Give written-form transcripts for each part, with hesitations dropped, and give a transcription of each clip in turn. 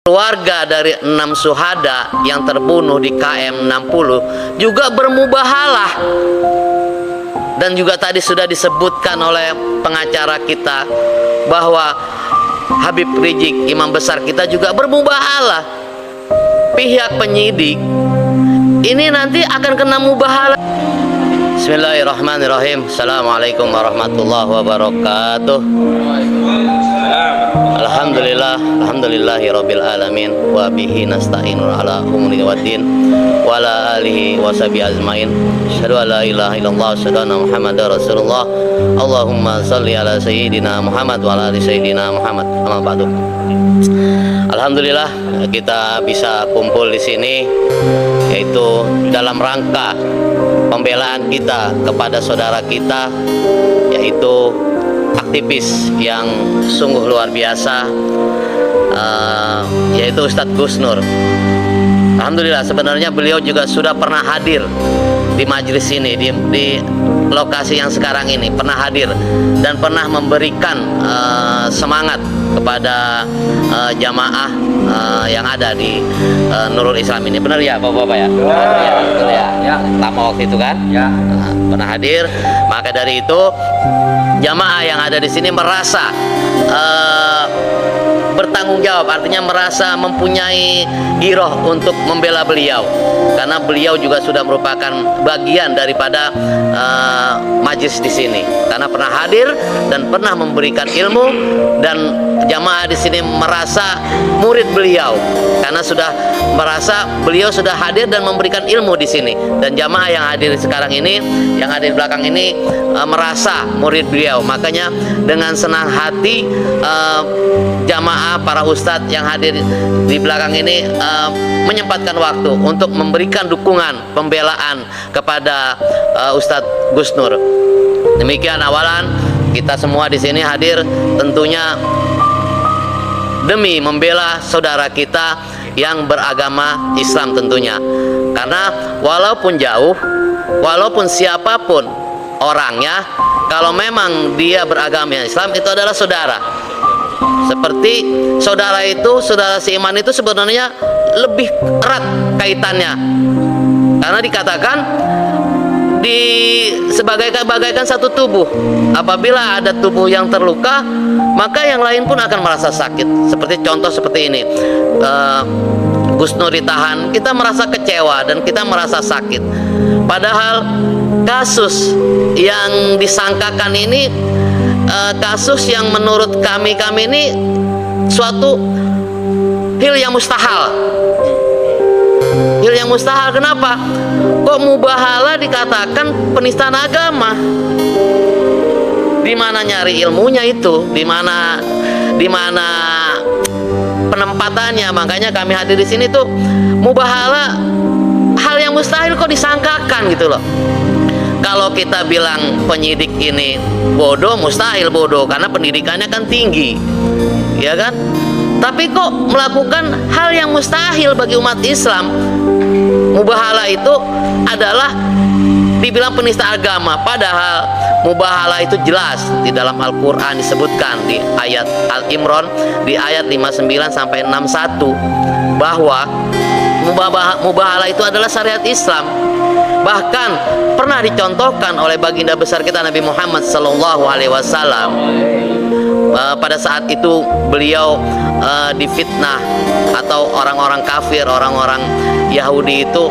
Keluarga dari 6 syuhada yang terbunuh di KM 60 juga bermubahalah. Dan juga tadi sudah disebutkan oleh pengacara kita bahwa Habib Rizik, imam besar kita, juga bermubahalah. Pihak penyidik ini nanti akan kena mubahalah. Bismillahirrahmanirrahim. Assalamualaikum warahmatullahi wabarakatuh. Alhamdulillahirabbil alamin wa bihi nasta'inu ala umuri waddin wa ala alihi washabihi ajmain. Asyhadu an la ilaha illallah wa asyhadu anna Muhammadar Rasulullah. Allahumma shalli ala sayyidina Muhammad wa ala ali sayyidina Muhammad. Amma ba'du. Alhamdulillah kita bisa kumpul di sini, yaitu dalam rangka pembelaan kita kepada saudara kita, yaitu aktivis yang sungguh luar biasa, yaitu Ustadz Gus Nur. Alhamdulillah, sebenarnya beliau juga sudah pernah hadir di majelis ini, di lokasi yang sekarang ini, pernah hadir dan pernah memberikan semangat kepada jamaah yang ada di Nurul Islam ini. Benar ya Bapak-bapak ya? Ya, betul ya. Ya, lama waktu itu kan? Ya. Pernah hadir. Maka dari itu jamaah yang ada di sini merasa bertanggung jawab, artinya merasa mempunyai giroh untuk membela beliau, karena beliau juga sudah merupakan bagian daripada majlis di sini, karena pernah hadir dan pernah memberikan ilmu, dan jamaah di sini merasa murid beliau karena sudah merasa beliau sudah hadir dan memberikan ilmu di sini, dan jamaah yang hadir sekarang ini, yang ada di belakang ini, merasa murid beliau. Makanya dengan senang hati jamaah para ustadz yang hadir di belakang ini menyempatkan waktu untuk memberikan dukungan pembelaan kepada Ustadz Gus Nur. Demikian awalan kita semua di sini hadir tentunya demi membela saudara kita yang beragama Islam tentunya. Karena walaupun jauh, walaupun siapapun orangnya, kalau memang dia beragama Islam, itu adalah saudara. Seperti saudara itu, saudara seiman itu sebenarnya lebih erat kaitannya, karena dikatakan bagaikan satu tubuh. Apabila ada tubuh yang terluka, maka yang lain pun akan merasa sakit. Seperti contoh seperti ini, Gus Nur ditahan, kita merasa kecewa dan kita merasa sakit. Padahal kasus yang disangkakan ini kasus yang menurut kami ini suatu hal yang mustahil. Hal yang mustahil. Kenapa? Kok mubahalah dikatakan penistaan agama? Di mana nyari ilmunya itu? Di mana penempatannya? Makanya kami hadir di sini tuh, mubahalah hal yang mustahil kok disangkakan gitu loh. Kalau kita bilang penyidik ini bodoh, mustahil bodoh, karena pendidikannya kan tinggi, ya kan? Tapi kok melakukan hal yang mustahil bagi umat Islam? Mubahalah itu adalah dibilang penista agama, padahal mubahalah itu jelas di dalam Al-Quran disebutkan di ayat Al-Imran di ayat 59 sampai 61 bahwa mubahalah itu adalah syariat Islam. Bahkan pernah dicontohkan oleh baginda besar kita Nabi Muhammad SAW. Pada saat itu beliau difitnah, atau orang-orang kafir, orang-orang Yahudi itu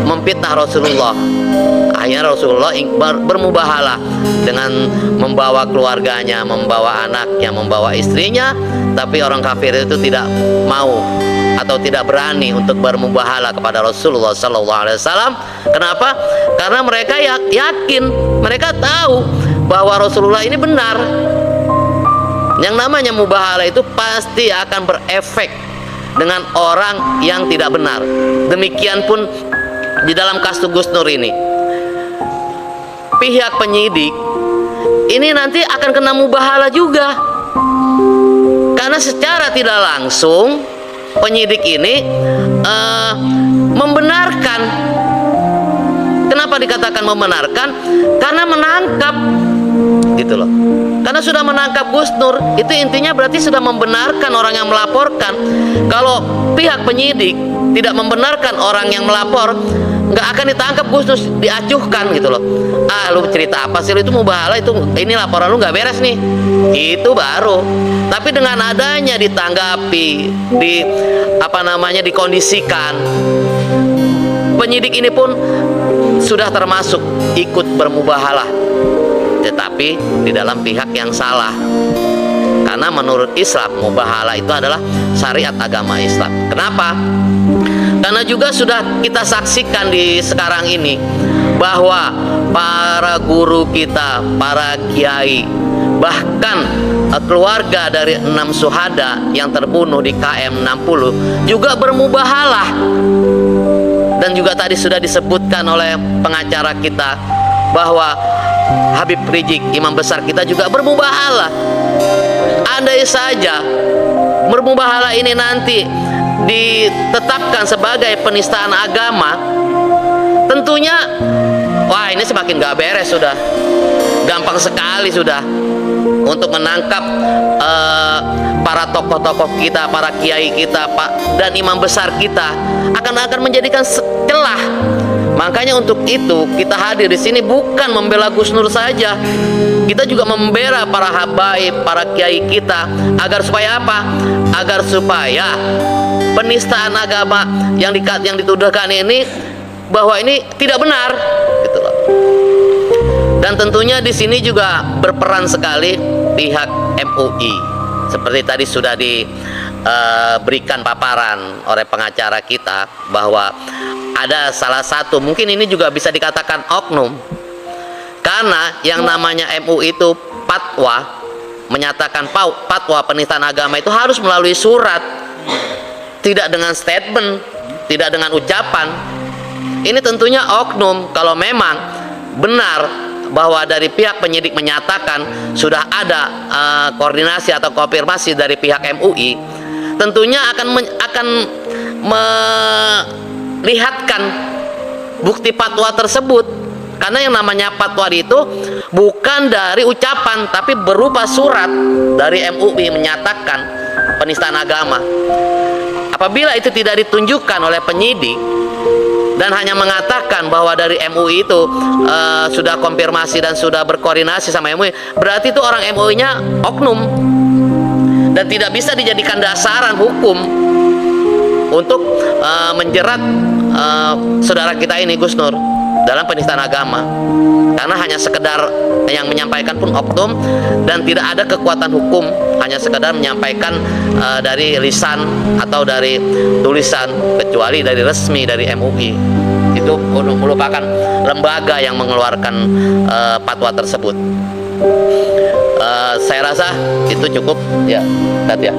memfitnah Rasulullah. Akhirnya Rasulullah bermubahalah dengan membawa keluarganya, membawa anaknya, membawa istrinya, tapi orang kafir itu tidak mau atau tidak berani untuk bermubahalah kepada Rasulullah SAW. Kenapa? Karena mereka yakin, mereka tahu bahwa Rasulullah ini benar. Yang namanya mubahalah itu pasti akan berefek dengan orang yang tidak benar. Demikian pun di dalam kasus Gus Nur ini, pihak penyidik ini nanti akan kena mubahalah juga, karena secara tidak langsung penyidik ini membenarkan. Kenapa dikatakan membenarkan? Karena menangkap gitu loh. Karena sudah menangkap Gus Nur, itu intinya berarti sudah membenarkan orang yang melaporkan. Kalau pihak penyidik tidak membenarkan orang yang melapor, nggak akan ditangkap Gus Nur, diacuhkan gitu loh. Ah, lu cerita apa sih, lu itu mubahalah, itu ini laporan lu nggak beres nih, itu baru. Tapi dengan adanya ditanggapi, dikondisikan, penyidik ini pun sudah termasuk ikut bermubahalah, tetapi di dalam pihak yang salah. Karena menurut Islam, mubahalah itu adalah syariat agama Islam. Kenapa? Karena juga sudah kita saksikan di sekarang ini bahwa para guru kita, para kiai, bahkan keluarga dari 6 syuhada yang terbunuh di KM 60 juga bermubahalah. Dan juga tadi sudah disebutkan oleh pengacara kita bahwa Habib Rizik, imam besar kita, juga bermubahalah. Andai saja bermubahalah ini nanti ditetapkan sebagai penistaan agama, tentunya wah, ini semakin gak beres sudah. Gampang sekali sudah untuk menangkap para tokoh-tokoh kita, para kiai kita, Pak, dan imam besar kita, akan menjadikan celah. Makanya untuk itu kita hadir di sini bukan membela Gus Nur saja. Kita juga membela para habaib, para kiai kita, agar supaya apa? Agar supaya penistaan agama yang dituduhkan ini, bahwa ini tidak benar, gitu loh. Dan tentunya di sini juga berperan sekali pihak MUI. Seperti tadi sudah diberikan paparan oleh pengacara kita bahwa ada salah satu, mungkin ini juga bisa dikatakan oknum, karena yang namanya MUI itu fatwa, menyatakan fatwa penistaan agama itu harus melalui surat, tidak dengan statement, tidak dengan ucapan. Ini tentunya oknum. Kalau memang benar bahwa dari pihak penyidik menyatakan sudah ada koordinasi atau konfirmasi dari pihak MUI, tentunya akan melihatkan bukti fatwa tersebut. Karena yang namanya fatwa itu bukan dari ucapan, tapi berupa surat dari MUI menyatakan penistaan agama. Apabila itu tidak ditunjukkan oleh penyidik dan hanya mengatakan bahwa dari MUI itu sudah konfirmasi dan sudah berkoordinasi sama MUI, berarti itu orang MUI-nya oknum dan tidak bisa dijadikan dasaran hukum untuk menjerat saudara kita ini, Gus Nur, dalam penistaan agama. Karena hanya sekedar yang menyampaikan pun oknum dan tidak ada kekuatan hukum, hanya sekedar menyampaikan dari lisan atau dari tulisan, kecuali dari resmi dari MUI. Itu merupakan lembaga yang mengeluarkan fatwa tersebut. Saya rasa itu cukup ya, Tat, ya.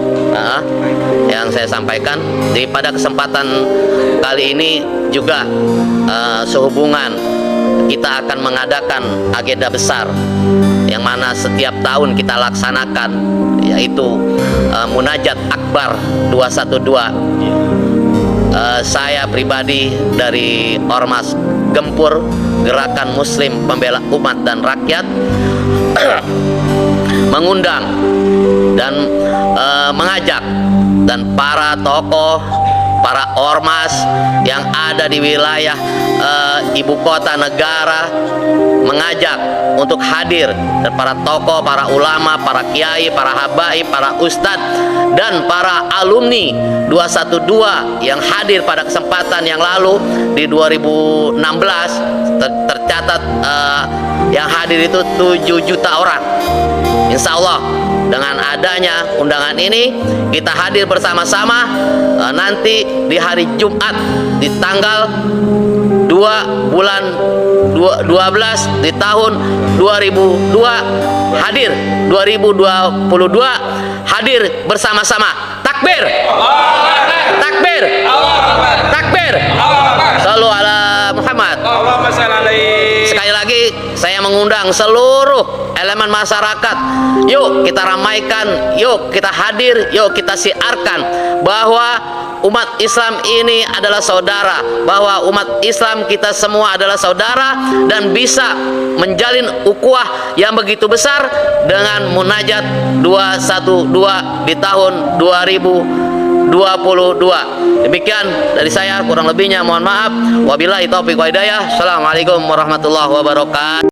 Yang saya sampaikan. Jadi pada kesempatan kali ini juga sehubungan kita akan mengadakan agenda besar yang mana setiap tahun kita laksanakan, yaitu Munajat Akbar 212. Saya pribadi dari Ormas Gempur, Gerakan Muslim Pembela Umat dan Rakyat, mengundang dan mengajak dan para tokoh, para ormas yang ada di wilayah ibu kota negara, mengajak untuk hadir, dan para tokoh, para ulama, para kiai, para habaib, para ustadz, dan para alumni 212 yang hadir pada kesempatan yang lalu di 2016 tercatat yang hadir itu 7 juta orang. Insya Allah dengan adanya undangan ini kita hadir bersama-sama nanti di hari Jumat di tanggal 2 bulan 12 di tahun 2002 hadir 2022 hadir bersama-sama. Takbir, takbir, takbir. Shallu ala Muhammad. Sekali lagi lagi saya mengundang seluruh elemen masyarakat, yuk kita ramaikan, yuk kita hadir, yuk kita siarkan bahwa umat Islam ini adalah saudara, bahwa umat Islam kita semua adalah saudara, dan bisa menjalin ukhuwah yang begitu besar dengan munajat 212 di tahun 2022. Demikian dari saya, kurang lebihnya mohon maaf. Wabillahi taufiq wa hidayah. Assalamualaikum warahmatullahi wabarakatuh.